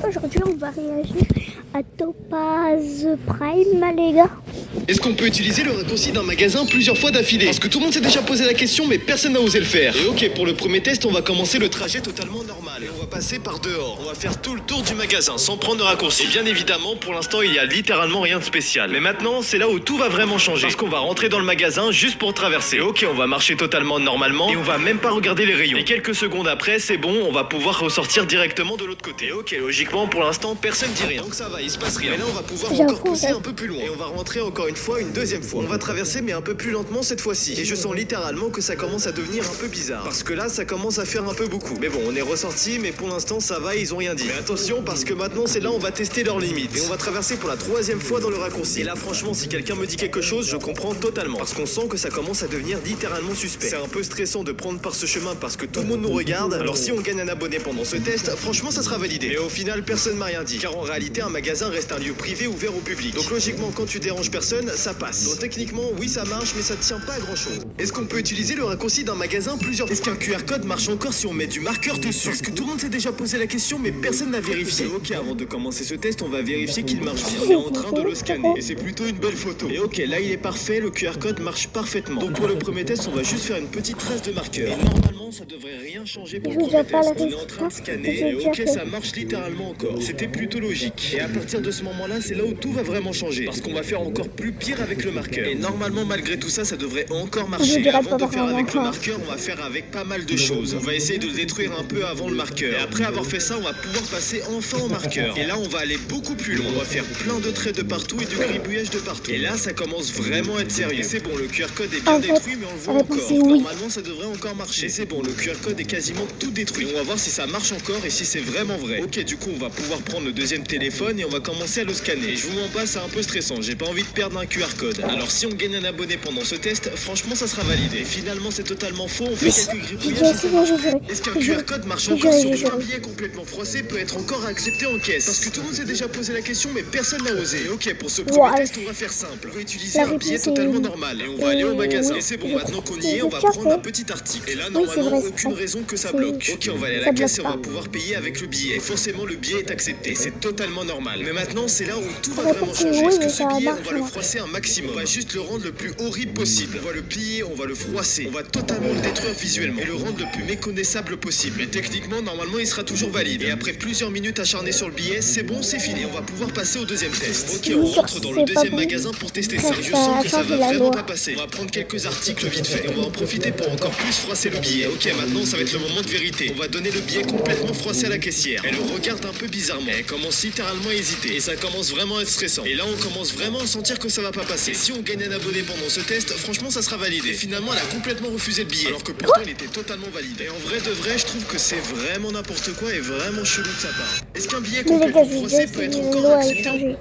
Aujourd'hui, on va réagir à Topaz Prime, les gars. Est-ce qu'on peut utiliser le raccourci d'un magasin plusieurs fois d'affilée? Parce que tout le monde s'est déjà posé la question, mais personne n'a osé le faire. Et ok, pour le premier test, on va commencer le trajet totalement normal. Et on va passer par dehors. On va faire tout le tour du magasin sans prendre de raccourci. Et bien évidemment, pour l'instant, il y a littéralement rien de spécial. Mais maintenant, c'est là où tout va vraiment changer. Parce qu'on va rentrer dans le magasin juste pour traverser. Et ok, on va marcher totalement normalement. Et on va même pas regarder les rayons. Et quelques secondes après, c'est bon, on va pouvoir ressortir directement de l'autre côté. Et ok, logiquement, pour l'instant, personne dit rien. Donc ça va, il se passe rien. Mais là, on va pouvoir encore pousser un peu plus loin. Et on va rentrer encore une fois, une deuxième fois. On va traverser, mais un peu plus lentement cette fois-ci. Et je sens littéralement que ça commence à devenir un peu bizarre. Parce que là, ça commence à faire un peu beaucoup. Mais bon, on est ressorti, mais pour l'instant, ça va, ils ont rien dit. Mais attention, parce que maintenant, c'est là, on va tester leurs limites. Et on va traverser pour la troisième fois dans le raccourci. Et là, franchement, si quelqu'un me dit quelque chose, je comprends totalement. Parce qu'on sent que ça commence à devenir littéralement suspect. C'est un peu stressant de prendre par ce chemin parce que tout le monde nous regarde. Alors si on gagne un abonné pendant ce test, franchement, ça sera validé. Mais au final, personne m'a rien dit. Car en réalité, un magasin reste un lieu privé ouvert au public. Donc logiquement, quand tu déranges personne, ça passe. Donc techniquement, oui, ça marche, mais ça ne tient pas à grand chose. Est-ce qu'on peut utiliser le raccourci d'un magasin plusieurs fois? Est-ce qu'un QR code marche encore si on met du marqueur dessus? Parce que tout le monde s'est déjà posé la question, mais personne n'a vérifié. Ok, avant de commencer ce test, on va vérifier qu'il marche bien. On est en train de le scanner. Et c'est plutôt une belle photo. Et ok, là il est parfait, le QR code marche parfaitement. Donc pour le premier test, on va juste faire une petite trace de marqueur. Et normalement, ça devrait rien changer pour le premier test. On est en train de scanner. Et ok, ça marche littéralement encore. C'était plutôt logique. Et à partir de ce moment-là, c'est là où tout va vraiment changer. Parce qu'on va faire encore plus pire avec le marqueur. Et normalement, malgré tout ça, ça devrait encore marcher. Et avant de faire avec le marqueur, on va faire avec pas mal de choses. On va essayer de le détruire un peu avant le marqueur. Et après avoir fait ça, on va pouvoir passer enfin au marqueur. Et là, on va aller beaucoup plus loin. On va faire plein de traits de partout et du gribouillage de partout. Et là, ça commence vraiment à être sérieux. C'est bon, le QR code est bien détruit, mais on le voit encore. Normalement, ça devrait encore marcher. Et c'est bon, le QR code est quasiment tout détruit. Et on va voir si ça marche encore et si c'est vraiment vrai. Ok, du coup, on va pouvoir prendre le deuxième téléphone et on va commencer à le scanner. Et je vous mens pas, c'est un peu stressant. J'ai pas envie de perdre un QR code. Alors, si on gagne un abonné pendant ce test, franchement, ça sera validé. Et finalement, c'est totalement faux. On fait quelques gribouillages et ça marche. Est-ce qu'un QR code marche encore sur un billet complètement froissé peut être encore accepté en caisse? Parce que tout le monde s'est déjà posé la question, mais personne n'a osé. Et ok, pour ce premier test, on va faire simple. On va utiliser un billet totalement normal et on va aller au magasin. Et c'est bon, maintenant qu'on y est, on va prendre un petit article. Et là, normalement, aucune raison que ça bloque. Ok, on va aller à la caisse et on va pouvoir payer avec le billet. Et forcément, le billet est accepté. C'est totalement normal. Mais maintenant, c'est là où tout va vraiment changer. Parce que ce billet, on va le froisser un maximum. On va juste le rendre le plus horrible possible. On va le plier, on va le froisser. On va totalement le détruire visuellement et le rendre le plus méconnaissable possible. Mais techniquement, normalement, il sera toujours valide. Et après plusieurs minutes acharnées sur le billet, c'est bon, c'est fini. On va pouvoir passer au deuxième test. Ok, on rentre dans le deuxième magasin pour tester ça. Je sens que ça va vraiment pas passer. On va prendre quelques articles vite fait. Et on va en profiter pour encore plus froisser le billet. Ok, maintenant, ça va être le moment de vérité. On va donner le billet complètement froissé à la caissière. Elle le regarde un peu bizarrement. Elle commence littéralement à hésiter. Et ça commence vraiment à être stressant. Et là, on commence vraiment à sentir que ça va pas passer. Et si on gagne un abonné pendant ce test, franchement, ça sera validé. Et finalement, elle a complètement refusé le billet. Alors que pourtant, il était totalement validé. Et en vrai de vrai, je trouve que c'est vraiment n'importe quoi et vraiment chelou de sa part. Est-ce qu'un billet complètement froissé peut être encore accepté?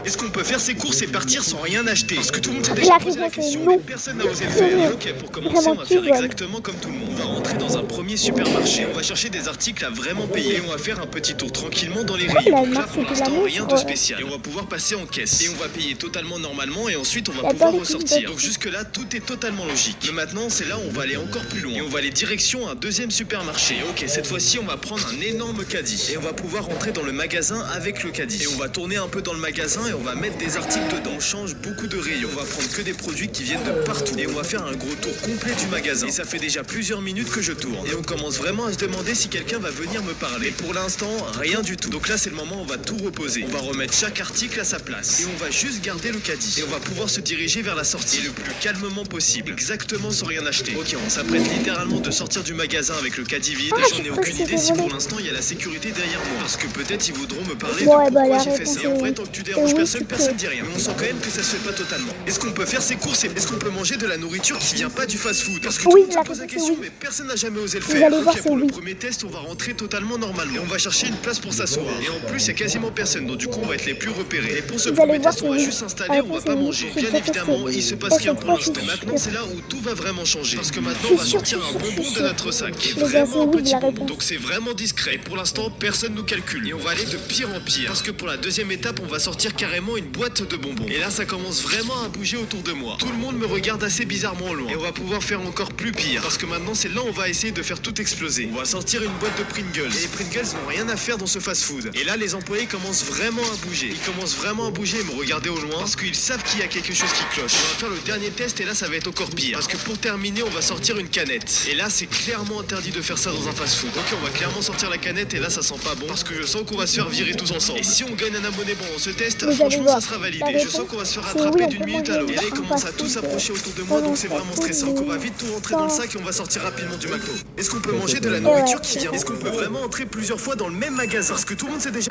Est-ce qu'on peut faire ses courses et partir sans rien acheter? Parce que tout le monde s'est déjà posé la question, mais personne n'a osé le faire. Ok, pour commencer, on va faire exactement comme tout le monde. On va rentrer dans un premier supermarché. On va chercher des articles à vraiment payer. Et on va faire un petit tour tranquillement dans les rayons. Donc là, pour l'instant, rien de spécial. Et on va pouvoir passer en caisse. Et on va payer totalement normalement. Et ensuite, on va pouvoir ressortir. Donc jusque-là, tout est totalement logique. Mais maintenant, c'est là où on va aller encore plus loin. Et on va aller direction un deuxième supermarché. Ok, cette fois-ci, on va prendre un énorme caddie. Et on va pouvoir rentrer dans le magasin avec le caddie. Et on va tourner un peu dans le magasin et on va mettre des articles dedans. On change beaucoup de rayons. On va prendre que des produits qui viennent de partout. Et on va faire un gros tour complet du magasin. Et ça fait déjà plusieurs minutes que je tourne. Et on commence vraiment à se demander si quelqu'un va venir me parler. Et pour l'instant, rien du tout. Donc là, c'est le moment où on va tout reposer. On va remettre chaque article à sa place. Et on va juste garder le caddie. Et on va pouvoir se diriger vers la sortie. Et le plus calmement possible. Exactement sans rien acheter. Ok, on s'apprête littéralement de sortir du magasin avec le caddie vide. Et j'en ai aucune idée si pour l'instant, il y a la sécurité derrière moi. Parce que peut-être ils voudront me parler de pourquoi j'ai fait ça. Et en vrai, tant que tu déranges personne dit rien. Mais on sent quand même que ça se fait pas totalement. Est-ce qu'on peut faire ses courses et est-ce qu'on peut manger de la nourriture qui vient pas du fast-food? Parce que tout le monde se pose la question, mais personne n'a jamais osé le faire. Ok, pour le premier test, on va rentrer totalement normalement. Et on va chercher une place pour s'asseoir. Et en plus, il y a quasiment personne. Donc du coup, on va être les plus repérés. Et pour ce premier test, on va juste s'installer, on va pas manger. Bien évidemment, il se passe rien pour l'instant. Maintenant, c'est là où tout va vraiment changer. Parce que maintenant, on va sortir un bonbon de notre sac. Qui est vraiment un petit bonbon. Donc c'est vraiment discret. Pour l'instant, personne nous calcule. Et on va aller de pire en pire. Parce que pour la deuxième étape, on va sortir carrément carrément une boîte de bonbons. Et là, ça commence vraiment à bouger autour de moi. Tout le monde me regarde assez bizarrement au loin. Et on va pouvoir faire encore plus pire. Parce que maintenant, c'est là où on va essayer de faire tout exploser. On va sortir une boîte de Pringles. Et les Pringles n'ont rien à faire dans ce fast-food. Et là, les employés commencent vraiment à bouger. Ils commencent vraiment à bouger et me regarder au loin. Parce qu'ils savent qu'il y a quelque chose qui cloche. On va faire le dernier test et là, ça va être encore pire. Parce que pour terminer, on va sortir une canette. Et là, c'est clairement interdit de faire ça dans un fast-food. Ok, on va clairement sortir la canette et là, ça sent pas bon. Parce que je sens qu'on va se faire virer tous ensemble. Et si on gagne un abonné pendant ce test, Vous allez franchement, voir. ça sera validé. La Je sens qu'on va se faire rattraper d'une minute à l'autre. Et là, ils commencent à tous s'approcher autour de moi, donc c'est vraiment stressant. Donc on va vite tout rentrer dans le sac et on va sortir rapidement du McDo. Est-ce qu'on peut manger de la nourriture qui vient? Est-ce qu'on peut vraiment entrer plusieurs fois dans le même magasin? Parce que tout le monde sait déjà...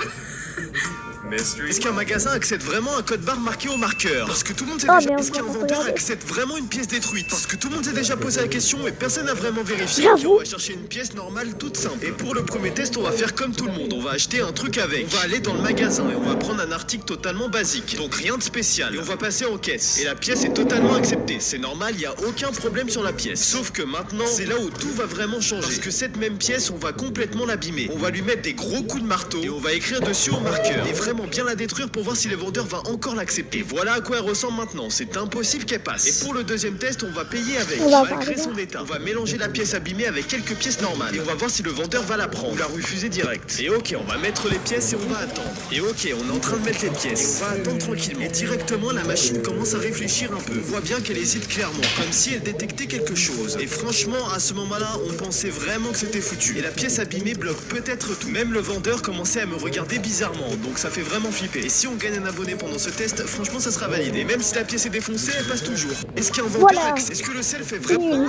Est-ce qu'un magasin accepte vraiment un code barre marqué au marqueur? Parce que tout le monde sait déjà. Est-ce qu'un vendeur accepte vraiment une pièce détruite? Parce que tout le monde s'est déjà posé la question mais personne n'a vraiment vérifié. J'avoue. On va chercher une pièce normale toute simple. Et pour le premier test, on va faire comme tout le monde. On va acheter un truc avec. On va aller dans le magasin et on va prendre un article totalement basique. Donc rien de spécial. Et on va passer en caisse. Et la pièce est totalement acceptée. C'est normal, il n'y a aucun problème sur la pièce. Sauf que maintenant, c'est là où tout va vraiment changer. Parce que cette même pièce, on va complètement l'abîmer. On va lui mettre des gros coups de marteau et on va écrire dessus au marqueur. Et vraiment bien la détruire pour voir si le vendeur va encore l'accepter. Et voilà à quoi elle ressemble maintenant. C'est impossible qu'elle passe. Et pour le deuxième test, on va payer avec. Malgré son état. On va mélanger la pièce abîmée avec quelques pièces normales. Et on va voir si le vendeur va la prendre ou la refuser direct. Et ok, on va mettre les pièces et on va attendre. Et ok, on est en train de mettre les pièces. Et on va attendre tranquillement. Et directement, la machine commence à réfléchir un peu. On voit bien qu'elle hésite clairement. Comme si elle détectait quelque chose. Et franchement, à ce moment-là, on pensait vraiment que c'était foutu. Et la pièce abîmée bloque peut-être tout. Même le vendeur commençait à me regarder bizarrement. Donc ça fait vraiment flipper. Et si on gagne un abonné pendant ce test, franchement ça sera validé. Même si la pièce est défoncée, elle passe toujours. Est-ce qu'un vendeur Est-ce que le self est vraiment...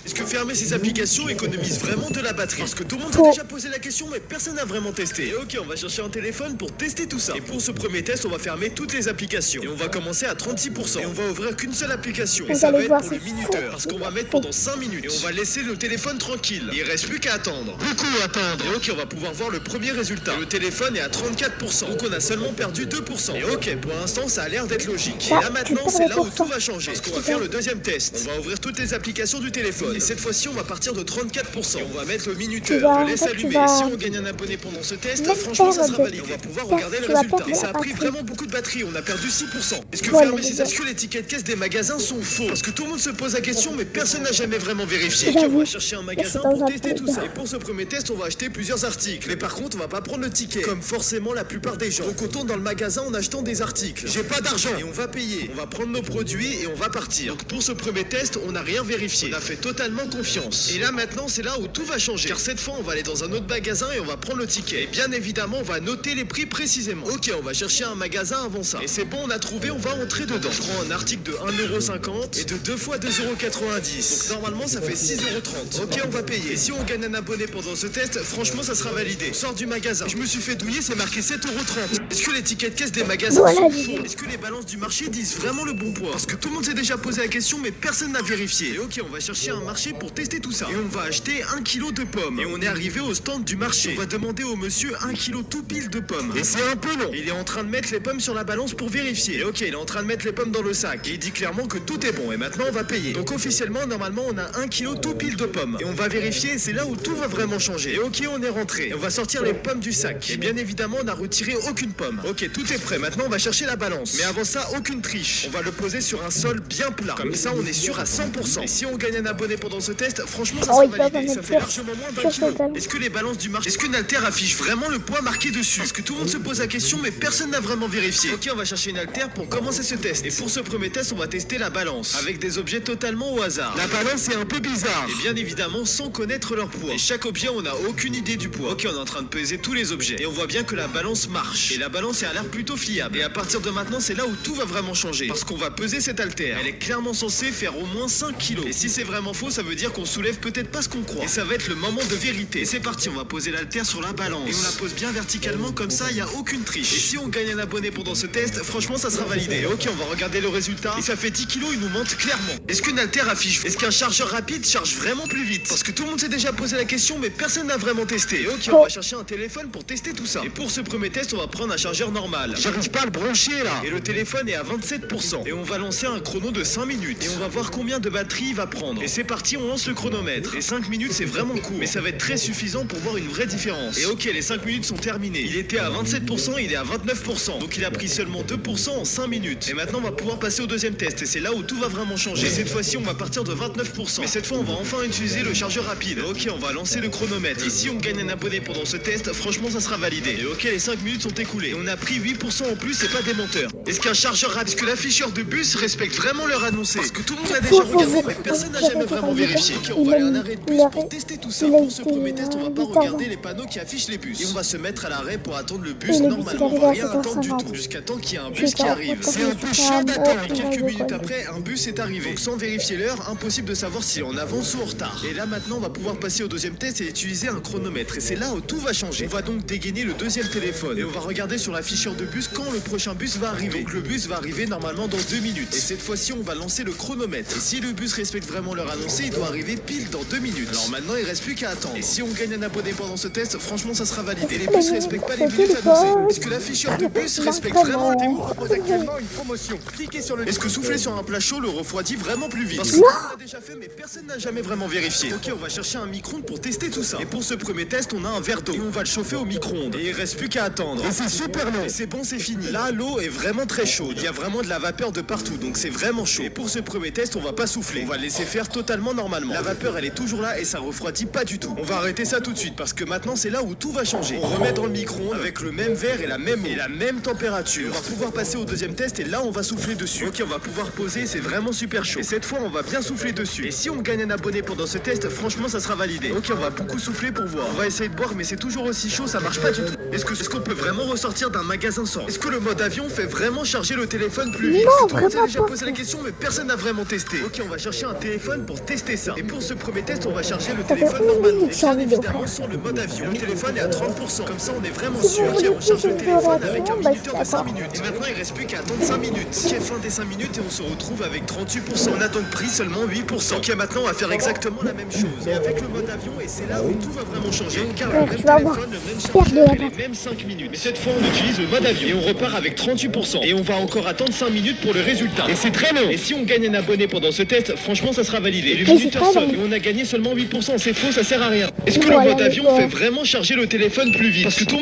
Est-ce que fermer ces applications économise vraiment de la batterie? Parce que tout le monde s'est déjà posé la question mais personne n'a vraiment testé. Et ok, on va chercher un téléphone pour tester tout ça. Et pour ce premier test, on va fermer toutes les applications. Et on va commencer à 36%. Et on va ouvrir qu'une seule application. Et ça va être pour le minuteur. Parce qu'on va mettre pendant 5 minutes. Et on va laisser le téléphone tranquille. Il reste plus qu'à attendre. Beaucoup à attendre. Et ok, on va pouvoir voir le premier résultat. Et le téléphone est à 34%. Donc on a seulement perdu 2%. Et ok, pour l'instant, ça a l'air d'être logique. Et là maintenant, c'est là où tout va changer. Parce qu'on va faire le deuxième test. On va ouvrir toutes les applications du téléphone. Et cette fois-ci, on va partir de 34%. Et on va mettre le minuteur. Je laisse allumer. Et si on gagne un abonné pendant ce test, franchement, ça sera validé. On va pouvoir regarder le résultat. Et ça a pris vraiment beaucoup de batterie. On a perdu 6%. Est-ce que fermer ces est-ce que les tickets de caisse des magasins sont faux? Parce que tout le monde se pose la question, mais personne n'a jamais vraiment vérifié. Ok, on va chercher un magasin pour tester tout ça. Et pour ce premier test, on va acheter plusieurs articles. Mais par contre, on va pas prendre le ticket, comme forcément la plupart des gens. Donc on tourne dans le magasin en achetant des articles. J'ai pas d'argent. Et on va payer. On va prendre nos produits et on va partir. Donc pour ce premier test, on n'a rien vérifié. On a fait totalement confiance. Et là maintenant, c'est là où tout va changer. Car cette fois, on va aller dans un autre magasin et on va prendre le ticket. Et bien évidemment, on va noter les prix précisément. Ok, on va chercher un magasin avant ça. Et c'est bon, on a trouvé, on va entrer dedans. Je prends un article de 1,50€ et de 2 fois 2,90€. Donc normalement, ça fait 6,30€. Ok, on va payer. Et si on gagne un abonné pendant ce test, franchement, ça sera validé. On sort du magasin. Je me suis fait douiller, c'est marqué 7,30€. Est-ce que les tickets de caisse des magasins sont faux? Est-ce que les balances du marché disent vraiment le bon poids? Parce que tout le monde s'est déjà posé la question, mais personne n'a vérifié. Et ok, on va chercher un marché pour tester tout ça. Et on va acheter 1 kilo de pommes. Et on est arrivé au stand du marché. On va demander au monsieur 1 kilo tout pile de pommes. Et c'est un peu long. Il est en train de mettre les pommes sur la balance pour vérifier. Et ok, il est en train de mettre les pommes dans le sac. Et il dit clairement que tout est bon. Et maintenant, on va payer. Donc officiellement, normalement, on a 1 kilo tout pile de pommes. Et on va vérifier et c'est là où tout va vraiment changer. Et ok, on est rentré. Et on va sortir les pommes du sac. Et bien évidemment, on n'a retiré aucune pomme. Ok, tout est prêt. Maintenant, on va chercher la balance. Mais avant ça, aucune triche. On va le poser sur un sol bien plat. Comme ça, on est sûr à 100%. Et si on gagne un abonné pendant ce test, franchement, ça sera validé. Ça fait largement moins d'1 kilo. Est-ce que les balances du marché, est-ce qu'une haltère affiche vraiment le poids marqué dessus? Parce que tout le monde se pose la question, mais personne n'a vraiment vérifié. Ok, on va chercher une haltère pour commencer ce test. Et pour ce premier test, on va tester la balance avec des objets totalement au hasard. La balance est un peu bizarre. Et bien évidemment, sans connaître leur poids. Et chaque objet, on n'a aucune idée du poids. Ok, on est en train de peser tous les objets. Et on voit bien que la balance marche. Et la balance a l'air plutôt fiable. Et à partir de maintenant, c'est là où tout va vraiment changer. Parce qu'on va peser cette haltère. Elle est clairement censée faire au moins 5 kilos. Et si c'est vraiment faux, ça veut dire qu'on soulève peut-être pas ce qu'on croit. Et ça va être le moment de vérité. Et c'est parti, on va poser l'haltère sur la balance. Et on la pose bien verticalement, comme ça, il n'y a aucune triche. Et si on gagne un abonné pendant ce test, franchement, ça sera validé. Ok, on va regarder le résultat. Et ça fait 10 kilos, il nous montre clairement. Est-ce qu'une haltère affiche? Est-ce qu'un chargeur rapide charge vraiment plus vite? Parce que tout le monde s'est déjà posé la question, mais personne n'a vraiment testé. Et ok, on va chercher un téléphone pour tester tout ça. Et pour ce premier test, on va prendre un chargeur normal. J'arrive pas à le brancher là. Et le téléphone est à 27%. Et on va lancer un chrono de 5 minutes. Et on va voir combien de batterie il va prendre. Et c'est parti. parti, on lance le chronomètre. Les 5 minutes c'est vraiment court, mais ça va être très suffisant pour voir une vraie différence. Et ok, les 5 minutes sont terminées. Il était à 27%, il est à 29%. Donc il a pris seulement 2% en 5 minutes. Et maintenant on va pouvoir passer au deuxième test. Et c'est là où tout va vraiment changer. Et cette fois-ci on va partir de 29%. Mais cette fois on va enfin utiliser le chargeur rapide. Ok, on va lancer le chronomètre. Et si on gagne un abonné pendant ce test, franchement ça sera validé. Et ok, les 5 minutes sont écoulées. Et on a pris 8% en plus, c'est pas des menteurs. Est-ce qu'un chargeur rapide, est-ce que l'afficheur de bus respecte vraiment leur annoncé? Parce que tout le monde a déjà regardé, mais personne n'a jamais vraiment vérifié. Ok, on va aller à un arrêt de bus pour tester tout ça. Pour ce premier test, on va pas regarder les panneaux qui affichent les bus. Et on va se mettre à l'arrêt pour attendre le bus. Normalement, on va rien attendre du tout. Jusqu'à temps qu'il y ait un bus qui arrive. C'est un peu chiant d'attendre. Et quelques minutes après, un bus est arrivé. Donc sans vérifier l'heure, impossible de savoir si on avance ou en retard. Et là maintenant, on va pouvoir passer au deuxième test et utiliser un chronomètre. Et c'est là où tout va changer. On va donc dégainer le deuxième téléphone. Et on va regarder sur l'afficheur de bus quand le prochain bus va arriver. Donc le bus va arriver normalement dans 2 minutes. Et cette fois-ci, on va lancer le chronomètre. Et si le bus respecte vraiment l'heure annoncée, il doit arriver pile dans 2 minutes. Alors maintenant, il reste plus qu'à attendre. Et si on gagne un abonné pendant ce test, franchement, ça sera validé. Et les bus respectent pas les minutes annoncées. Est-ce que l'afficheur de bus respecte vraiment les minutes? Propose actuellement une promotion. Cliquez sur le lien. Est-ce que souffler sur un plat chaud le refroidit vraiment plus vite? Parce que on l'a déjà fait, mais personne n'a jamais vraiment vérifié. Ok, on va chercher un micro-ondes pour tester tout ça. Et pour ce premier test, on a un verre d'eau. Et on va le chauffer au micro-ondes. Et il reste plus qu'à attendre. Et c'est super long. Et c'est bon, c'est fini. Là, l'eau est vraiment très chaude. Il y a vraiment de la vapeur de partout, donc c'est vraiment chaud. Et pour ce premier test, on va pas souffler. On va le laisser faire totalement normalement. La vapeur, elle est toujours là et ça refroidit pas du tout. On va arrêter ça tout de suite parce que maintenant, c'est là où tout va changer. On remet dans le micro-ondes avec le même verre et la même eau. Et la même température. On va pouvoir passer au deuxième test et là, on va souffler dessus. Ok, on va pouvoir poser, c'est vraiment super chaud. Et cette fois, on va bien souffler dessus. Et si on gagne un abonné pendant ce test, franchement, ça sera validé. Ok, on va beaucoup souffler pour voir. On va essayer de boire, mais c'est toujours aussi chaud, ça marche pas du tout. Est-ce qu'on peut vraiment ressortir d'un magasin sans? Est-ce que le mode avion fait vraiment charger le téléphone plus vite? Non, Tout le monde s'est vraiment déjà pas. posé la question, mais personne n'a vraiment testé. Ok, on va chercher un téléphone pour tester ça. Et pour ce premier test, on va charger le téléphone normalement. Et bien évidemment, sans le mode avion. Le téléphone est à 30%. Comme ça, on est vraiment sûr. Ok, on charge le téléphone avec un minuteur de 5 minutes. Et maintenant, il reste plus qu'à attendre 5 minutes. Ok, fin des 5 minutes et on se retrouve avec 38%. On a donc pris seulement 8%. Ok, maintenant, on va faire exactement la même chose. Et avec le mode avion, et c'est là où tout va vraiment changer. On garde le même tu vas voir. téléphone, le même Perdre chargeur la et les mêmes 5 minutes. Mais cette fois, on utilise le mode avion. Et on repart avec 38%. Et on va encore attendre 5 minutes pour le résultat. Et c'est très long. Et si on gagne un abonné pendant ce test, franchement, ça sera validé. Et le Mais minuteur c'est pas sonne. long. Et on a gagné seulement 8%. C'est faux, ça sert à rien. Est-ce que le Voilà, mode avion d'accord. fait vraiment charger le téléphone plus vite? Parce que tout...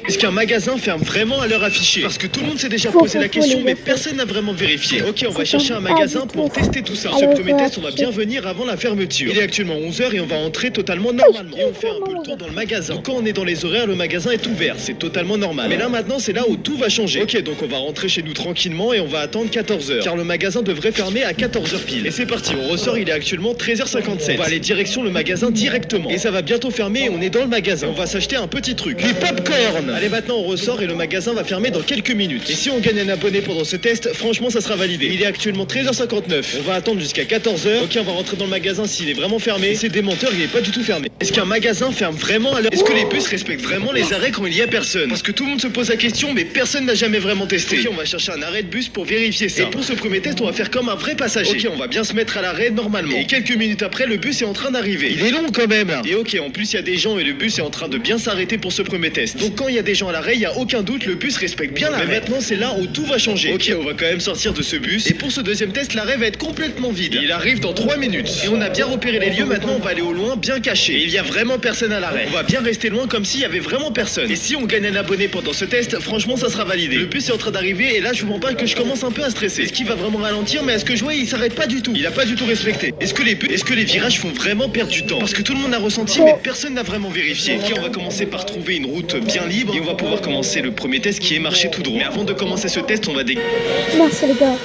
Est-ce qu'un magasin ferme vraiment à l'heure affichée? Parce que tout le monde s'est déjà posé la question, mais personne n'a vraiment vérifié. Ok, on va chercher un magasin pour tester tout ça. Ce premier test, on va bien venir avant la fermeture. Il est actuellement 11h et on va entrer totalement normalement. Et on fait un peu le tour dans le magasin. Donc quand on est dans les horaires, le magasin est ouvert. C'est totalement normal. Mais là maintenant, c'est là où tout va changer. Ok, donc on va rentrer chez nous tranquillement et on va attendre 14h. Car le magasin devrait fermer à 14h pile. Et c'est parti, on ressort, il est actuellement 13h57. On va aller direction le magasin directement. Et ça va bientôt fermer et on est dans le magasin. On va s'acheter un petit truc. Les popcorn. Allez, maintenant on ressort et le magasin va fermer dans quelques minutes. Et si on gagne un abonné pendant ce test, franchement ça sera validé. Il est actuellement 13h59. On va attendre jusqu'à 14h. Ok, on va rentrer dans le magasin s'il est vraiment fermé. C'est des menteurs, il est pas du tout fermé. Est-ce qu'un magasin ferme vraiment à l'heure? Est-ce que les bus respectent vraiment les arrêts quand il y a personne? Parce que tout le monde se pose la question, mais personne n'a jamais vraiment testé. Ok, on va chercher un arrêt de bus pour vérifier ça. Et pour ce premier test, on va faire comme un vrai passager. Ok, on va bien se mettre à l'arrêt normalement. Et quelques minutes après, le bus est en train d'arriver. Il est long quand même. Et ok, en plus il y a des gens et le bus est en train de bien s'arrêter pour ce premier test. Donc quand il y a des gens à l'arrêt, il y a aucun doute, le bus respecte bien l'arrêt. Mais maintenant c'est là où tout va changer. Ok, on va quand même sortir de ce bus. Et pour ce deuxième test, l'arrêt va être complètement vide. Il arrive dans 3 minutes. Et on a bien repéré les lieux, maintenant on va aller au loin, bien caché. Et il y a vraiment personne à l'arrêt. On va bien rester loin comme s'il y avait vraiment personne. Et si on gagne un abonné pendant ce test, franchement ça sera validé. Le bus est en train d'arriver et là je vous mens pas que je commence un peu à stresser. Est-ce qu'il va vraiment ralentir? Mais est-ce que je vois il s'arrête pas du tout? Il a pas du tout respecté. Est-ce que les virages font vraiment perdre du temps? Parce que tout le monde a ressenti mais personne n'a vraiment vérifié. Ok, on va commencer par trouver une route bien libre et on va pouvoir commencer le premier test qui est marché tout droit. Mais avant de commencer ce test, on va Merci les gars.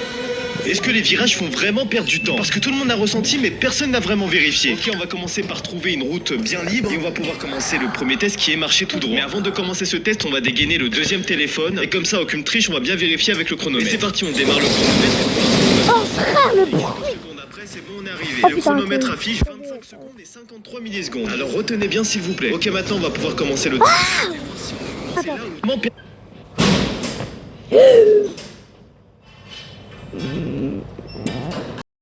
Est-ce que les virages font vraiment perdre du temps? Parce que tout le monde a ressenti, mais personne n'a vraiment vérifié. Ok, on va commencer par trouver une route bien libre et on va pouvoir commencer le premier test qui est marché tout droit. Mais avant de commencer ce test, on va dégainer le deuxième téléphone et comme ça, aucune triche, on va bien vérifier avec le chronomètre. Et c'est parti, on démarre le chronomètre. Oh frère, le bruit. Secondes après, c'est bon, on est arrivé. Oh, Le putain, chronomètre ok. affiche 25 secondes et 53 millisecondes. Alors retenez bien s'il vous plaît. Ok, maintenant on va pouvoir commencer le Attends. Vraiment